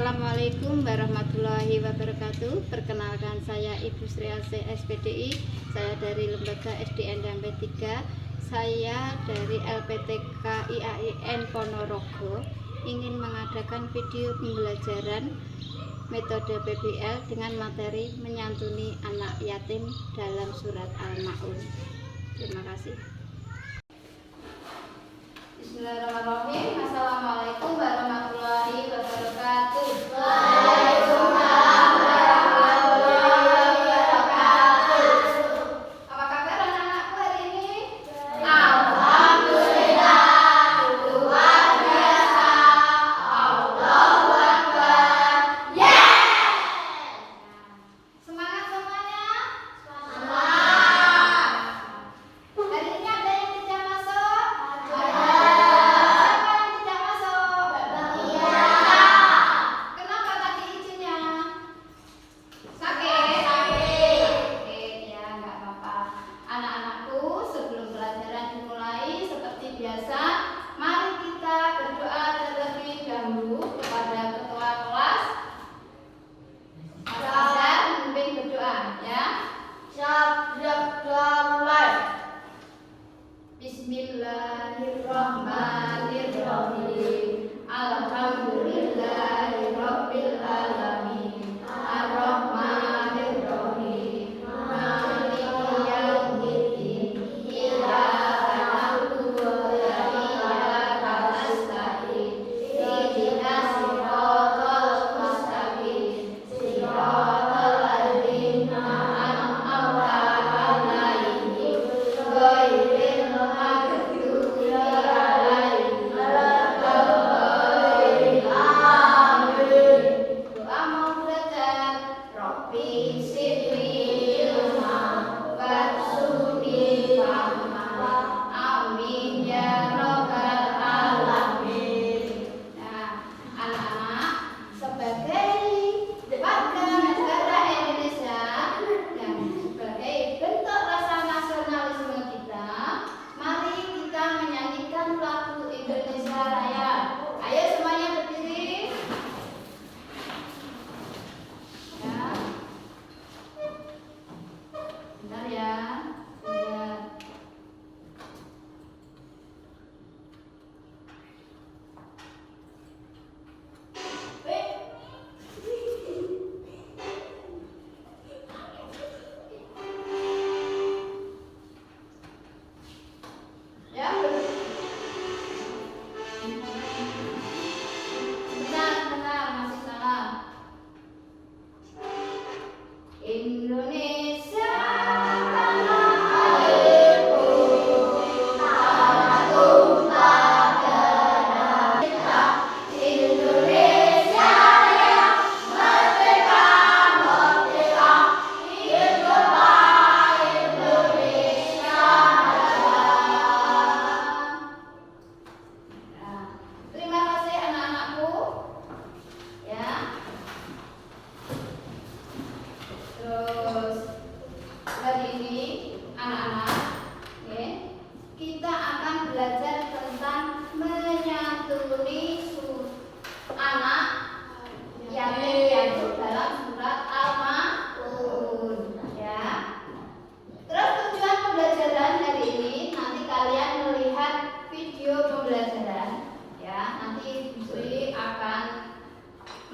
Assalamualaikum warahmatullahi wabarakatuh. Perkenalkan, saya Ibu Sri Asih SPDI. Saya dari Lembaga SDN dan P3. Saya dari LPTK IAIN Ponorogo ingin mengadakan video pembelajaran metode PBL dengan materi menyantuni anak yatim dalam surat Al-Ma'un. Terima kasih. Bismillahirrahmanirrahim. Assalamualaikum warahmatullahi wabarakatuh. Waalaikumsalam warahmatullahi wabarakatuh. Apa kabar anak-anakku hari ini? Alhamdulillah, luar biasa. Allahu Akbar. Semangat semuanya? Semangat. Hari ini ada yang tidak masuk? Ada. Biasa, mari kita berdoa terlebih dahulu kepada ketua kelas. Dan memimpin berdoa, ya. Bismillahirrahmanirrahim. Alhamdulillahirabbil alamin. Arrahmanirrahim. Maliki yaumiddin.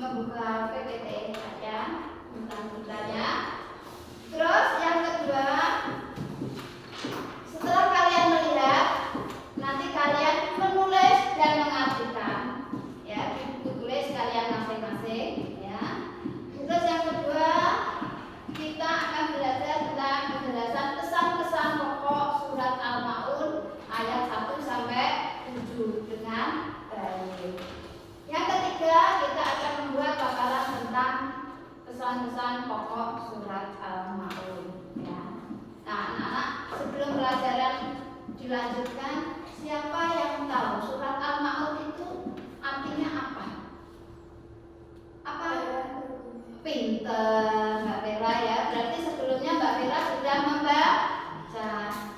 Membuka PPT saja tentang kitanya. Terus yang kedua, setelah kalian melihat, nanti kalian menulis dan mengartikan, ya, di buku tulis kalian masing-masing, ya. Terus yang kedua, kita akan belajar tentang penjelasan pesan-pesan pokok surat Al-Ma'un ayat 1 sampai 7 dengan baik. Yang ketiga, kita akan membuat paparan tentang pesan-pesan pokok surat Al-Ma'un, ya. Nah, anak-anak, sebelum pelajaran dilanjutkan, siapa yang tahu surat Al-Ma'un itu artinya apa? Apa? Pinter, Mbak Vera, ya. Berarti sebelumnya Mbak Vera sudah membaca.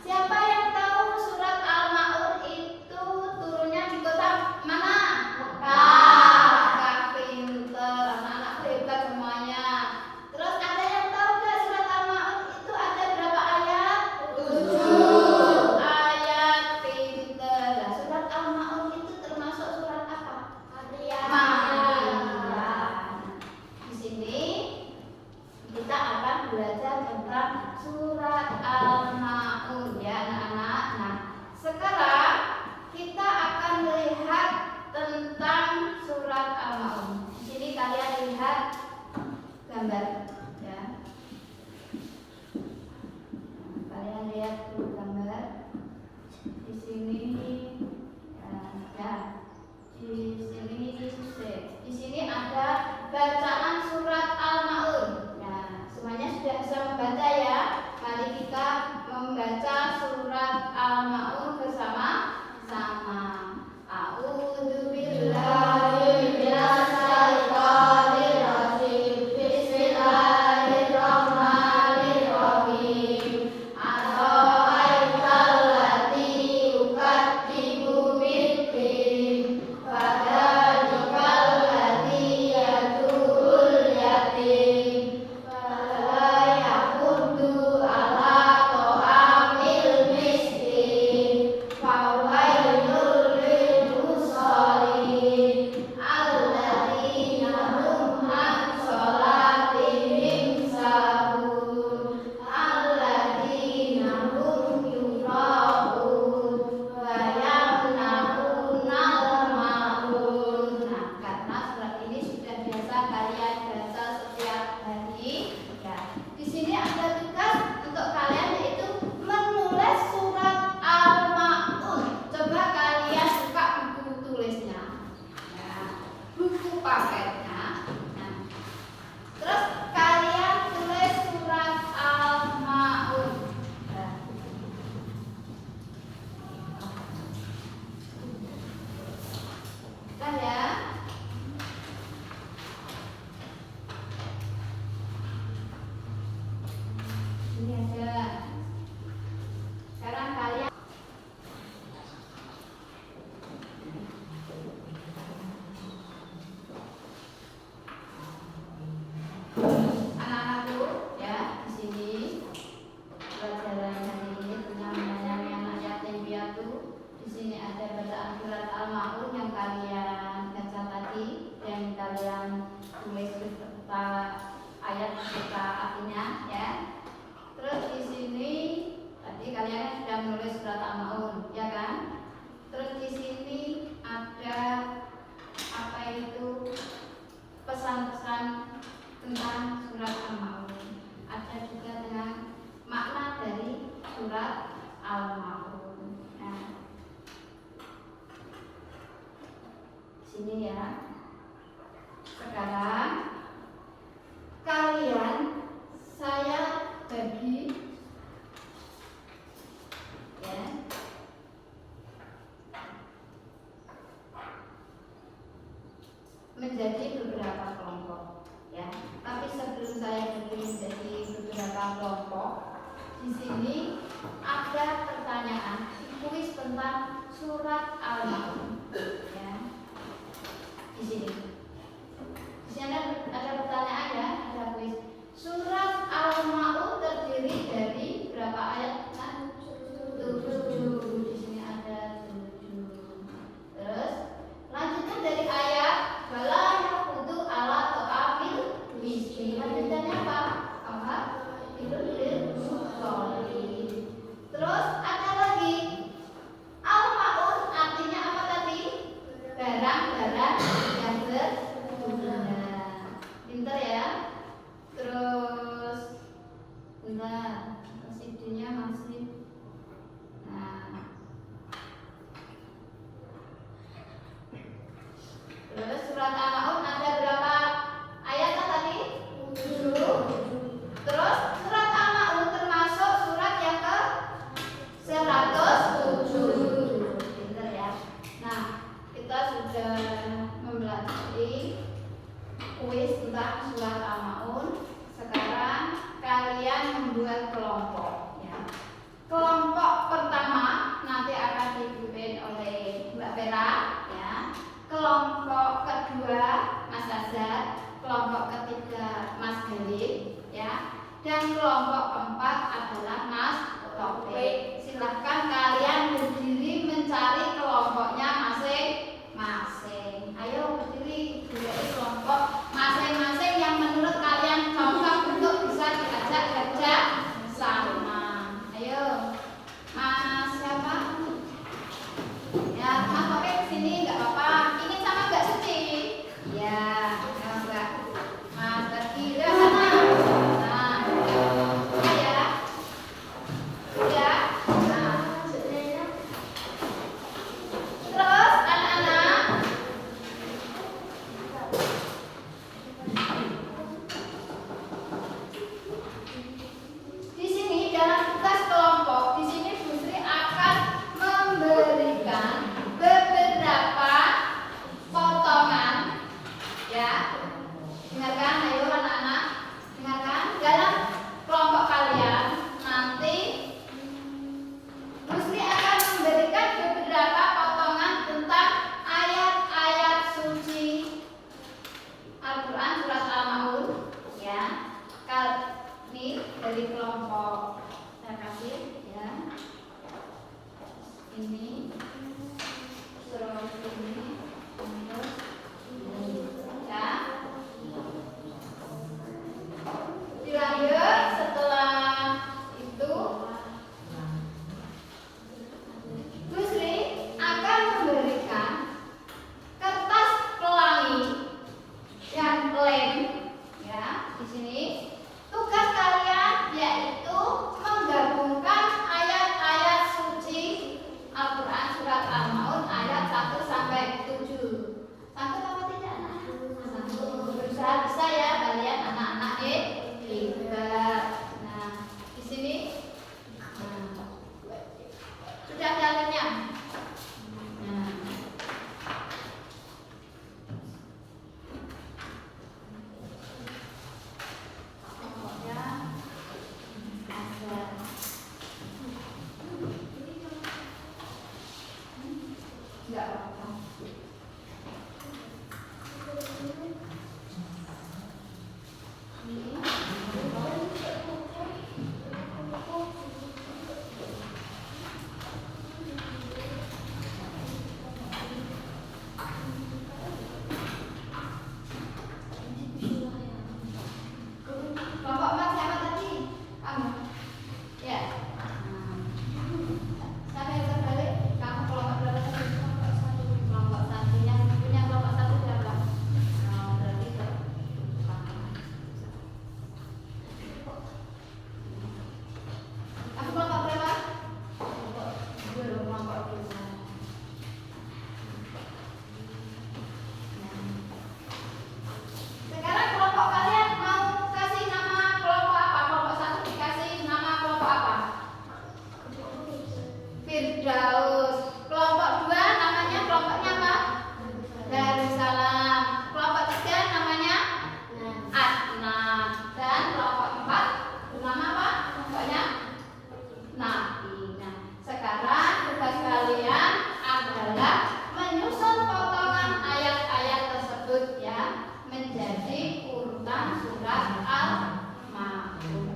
Siapa yang tahu surat Al-Ma'un itu turunnya di kota mana? Mekah. Pinter. kalian tulis beserta ayat beserta artinya ya. Terus di sini tadi kalian sudah menulis surat Al-Maun ya kan? Terus di sini ada apa itu pesan-pesan tentang surat Al-Maun. Ada juga dengan makna dari surat Al-Maun. Nah, sini ya. Sekarang kalian saya bagi ya. Menjadi beberapa kelompok ya. Tapi sebelum saya bagi menjadi beberapa kelompok, di sini ada pertanyaan kuis tentang surat Al-Maun ya. Di sini ada pertanyaan ya, ada kuis. Surat Al-Maun terdiri dari berapa ayat? 7. Di sini ada 7. Terus lanjutkan dari ayat wala yaqudu ala ta'amil miskin. Lanjutannya apa? Apa? Terus ada lagi Al-Maun artinya apa tadi? Barang-barang yang berguna. Pinter ya. Terus bentar, CD-nya masih. Nah. Terus surat Al-Maun ada berapa ayatnya tadi? 7. Terus surat Al-Maun termasuk surat yang ke 107. Pinter ya. Nah, kita sudah mempelajari kuis tentang surat Al-Maun. Sekarang kalian membuat kelompok ya. Kelompok pertama nanti akan dipimpin oleh Mbak Vera ya. Kelompok kedua Mas Azhar, kelompok ketiga Mas Galih ya. Dan kelompok keempat adalah Mas Taufik. Silahkan kalian berdiri mencari kelompoknya masing-masing. Ayo berdiri, pilih kelompok masing-masing yang menurut kalian cocok untuk bisa diajak kerja sama. Ayo, Mas siapa? Ya, Mas Taufik kesini nggak apa-apa. Ingin sama Mbak Suci? Ya, Mbak. Mas pergi ke sana. Nah, ya. Ya. Nah. Terus anak-anak di sini dalam tugas kelompok, di sini Bu Sri akan memberikan beberapa potongan ya. Dengarkan, ayo anak-anak, dengarkan. Dalam kelompok kalian nanti Bu Sri akan memberikan beberapa potongan tentang ayat-ayat suci Al-Quran surat Al-Maun ya. Ini dari kelompok saya kasih ya. Ini terus ini terus ini ya. menjadi urutan surat Al-Ma'un.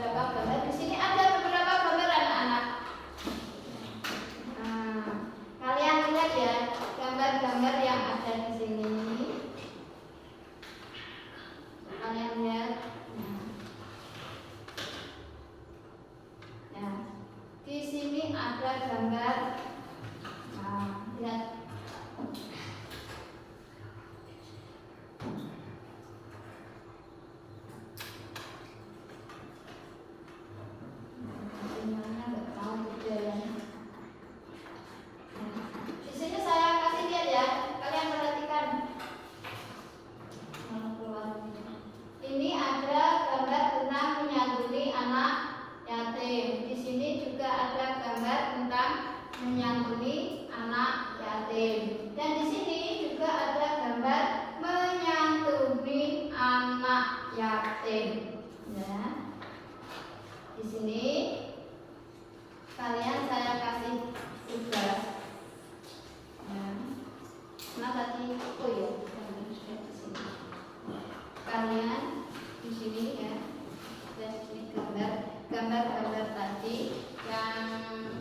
Berapa gambar? Di sini ada beberapa gambar anak-anak. Nah, kalian lihat ya gambar-gambar yang ada di sini. Kalian lihat. Nah, di sini ada gambar. Nah, lihat. Di sini saya kasih lihat ya, kalian perhatikan. Ini ada gambar tentang menyantuni anak yatim. Di sini juga ada gambar tentang menyantuni anak yatim. Dan di sini juga ada gambar menyantuni anak yatim. Ya. Di sini kalian saya kasih tugas. Ya. Nah tadi oh ya, kalian di sini ya, dan ini gambar-gambar tadi yang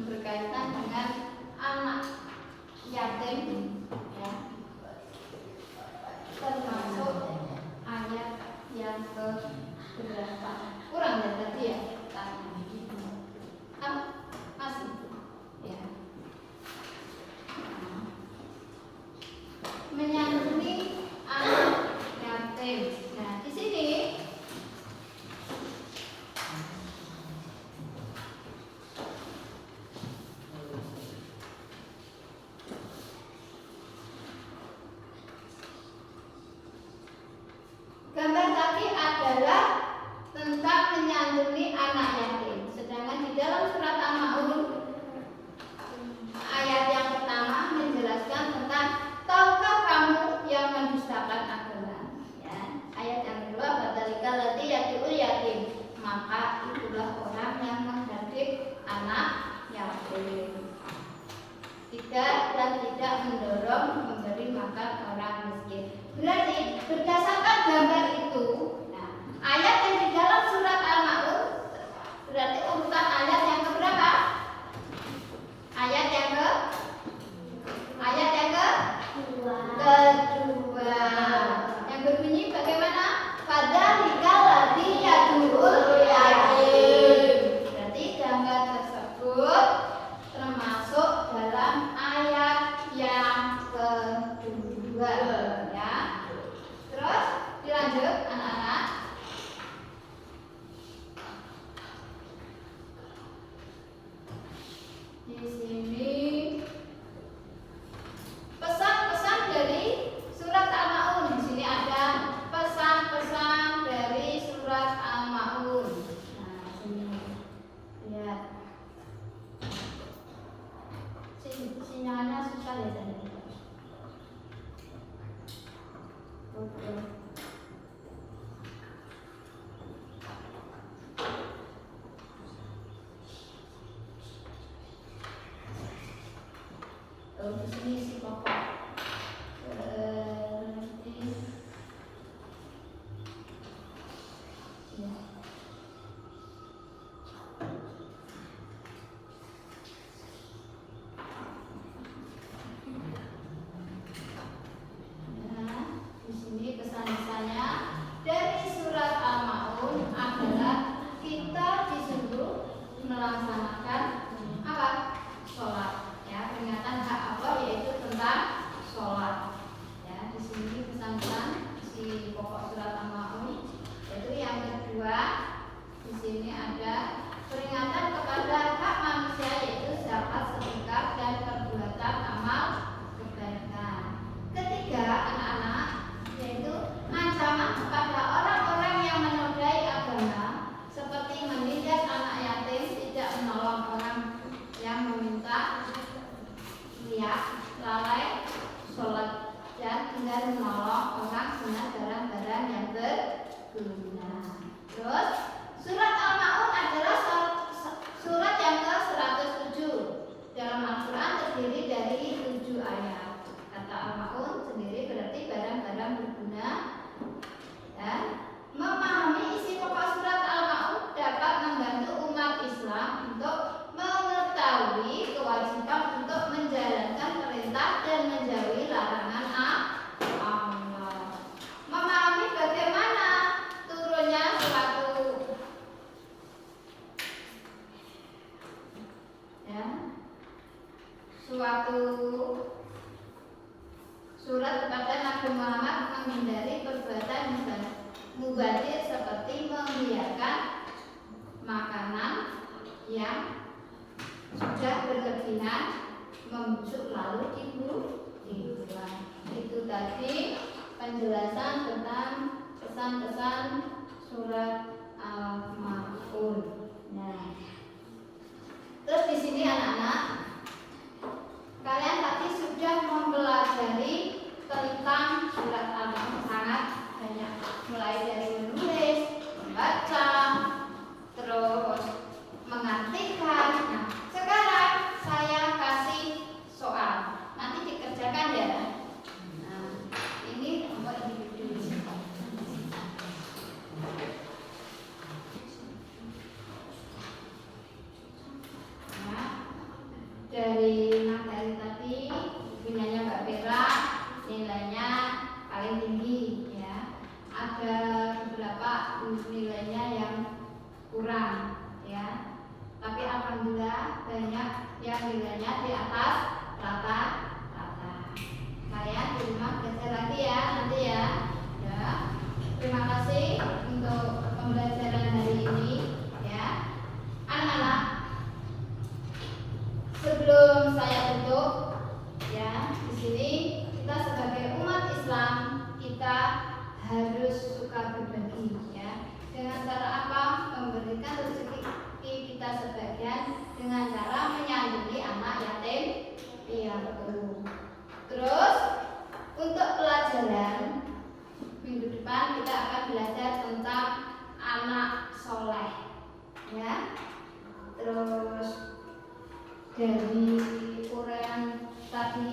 berkaitan dengan anak yatim ya, termasuk ayat yang ke berapa kurang ya tadi ya masih ya, menyantuni anak yatim. Nah di sini gambar tadi adalah tentang menyantuni anak yatim. Sedangkan di dalam surat Al-Maun ayat yang pertama menjelaskan tentang tahukah kamu yang mendustakan agama. Ya. Ayat yang kedua fadzalikal ladzi yad'ul yatim. Maka itulah orang yang menghadir anak yatim. Tiga, dan tidak mendorong memberi makan orang miskin. Berarti berdasarkan gambar itu, nah, ayat yang di dalam surat Al-Maun berarti urutan ayat yang keberapa? Ayat yang kedua. Yang berbunyi bagaimana? Fadzalikal ladzi yad'ul yatim. Berarti gambar tersebut termasuk dalam ayat yang kedua ya. Terus dilanjut anak-anak. Di sini pesan-pesan dari surat Al-Maun. Di sini ada pesan-pesan dari surat Al-Maun. Nah, sini lihat. Sinyalnya susah ya tadi. Oke. Di sini isi pokok. Ya. Di sini pesan-pesannya dari surat Al-Maun adalah kita disuruh melaksanakan apa? Sholat. Ya, peringatan hak Allah yaitu tentang sholat. Ya, di sini pesan-pesan si pokok surat Al-Maun yaitu yang kedua. Di sini ada peringatan kepada hak manusia yaitu zakat, sedekah dan perbuatan amal kebaikan. Ketiga, anak-anak, yaitu ancaman kepada orang-orang yang menodai agama seperti menindas anak yatim, tidak menolong orang yang meminta, riak, lalai, sholat, dan tinggal menolong orang dengan barang-barang yang berguna. Terus surat Al-Maun adalah suatu surat kepada Nabi Muhammad menghindari perbuatan mubazir seperti membiarkan makanan yang sudah berlebihan membusuk lalu dibuang. Itu tadi penjelasan tentang pesan-pesan surat Al-Maun. Nah, terus di sini anak-anak, kalian tadi sudah mempelajari tentang surat Al-Maun sangat banyak, mulai dari menulis, membaca, terus mengartikan. Nah, sekarang saya kasih soal, nanti dikerjakan ya. Nah, ini untuk individu. Nah, dari materi tadi punyanya Mbak Vera nilainya paling tinggi ya. Ada beberapa nilainya yang kurang ya. Tapi alhamdulillah banyak yang nilainya di atas rata-rata. Kalian di rumah belajar lagi ya nanti ya. Ya. Terima kasih untuk pembelajaran hari ini ya. Anak-anak, sebelum saya tutup ya, di sini kita sebagai umat Islam kita harus suka berbagi ya. Dengan cara apa? Memberikan rezeki kita sebagian dengan cara menyayangi anak yatim piatu. Terus untuk pelajaran minggu depan kita akan belajar tentang anak soleh ya. Terus dari uraian tadi,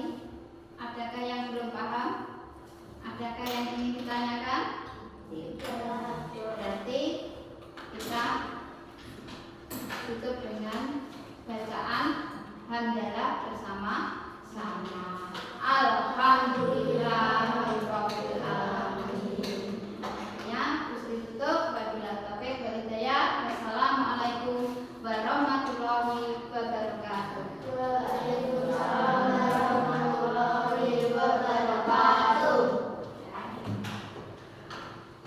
adakah yang belum paham? Adakah yang ingin